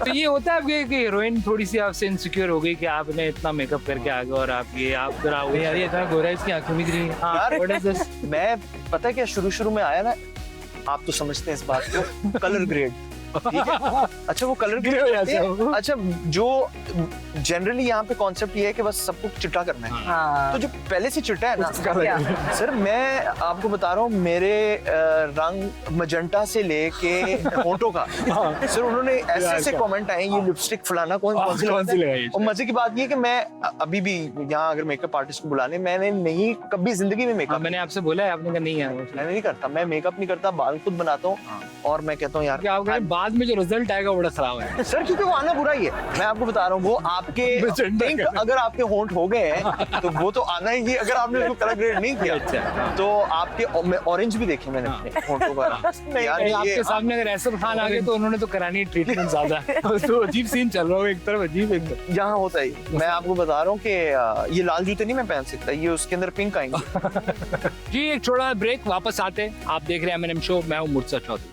तो ये होता है आपके कि हीरोइन थोड़ी सी आपसे इनसिक्योर हो गई कि आपने इतना मेकअप करके आ गए और आप जरा हो यार ये इतना गोरा है, इसकी आंखें भी ग्रीन। हाँ, व्हाट इज दिस? मैं पता है क्या शुरू में आया ना, आप तो समझते हैं इस बात को, कलर ग्रेड। ठीक है, अच्छा वो कलर ग्रेड हो जाते हैं। अच्छा, जो जनरली यहाँ पे कॉन्सेप्ट ये है कि बस सबको चिट्टा करना है। हाँ। तो जो पहले से चिट्टा है ना, सर मैं आपको बता रहा हूँ, मेरे रंग मजेंटा से लेके होंठों का, सर उन्होंने ऐसे ऐसे कमेंट आए, ये लिपस्टिक फलाना कौन सी लगाई। और मजे की बात ये कि मैं अभी भी यहाँ अगर मेकअप आर्टिस्ट को बुलाने, मैंने नहीं कभी जिंदगी में मेकअप, मैंने आपसे बोला है, आपने कहा नहीं है। मैंने नहीं करता, मैं मेकअप नहीं करता, बाल खुद बनाता हूँ। और मैं कहता हूँ यार बाद में जो रिजल्ट आएगा बड़ा खराब है सर, क्योंकि वो आना बुरा ही है। मैं आपको बता रहा हूँ, वो आपके पिंक अगर आपके होंठ हो गए हैं तो वो तो आना ही है। अगर आपने उसको कलर ग्रेड नहीं किया तो आपके ऑरेंज भी देखे मैंने अपने होंठों पर। यार आपके सामने अगर ऐसर खान आ गए तो उन्होंने तो करानी ट्रीटमेंट ज्यादा। तो अजीब सीन चल रहा है एक तरफ, अजीब एकदम। यहाँ होता है। मैं आपको बता रहा हूँ कि ये लाल जूते नहीं मैं पहन सकता, ये उसके अंदर पिंक आएंगे। जी एक छोटा ब्रेक, वापस आते हैं। आप देख रहे हैं M&M शो, मैं हूँ मुर्तजा चौधरी।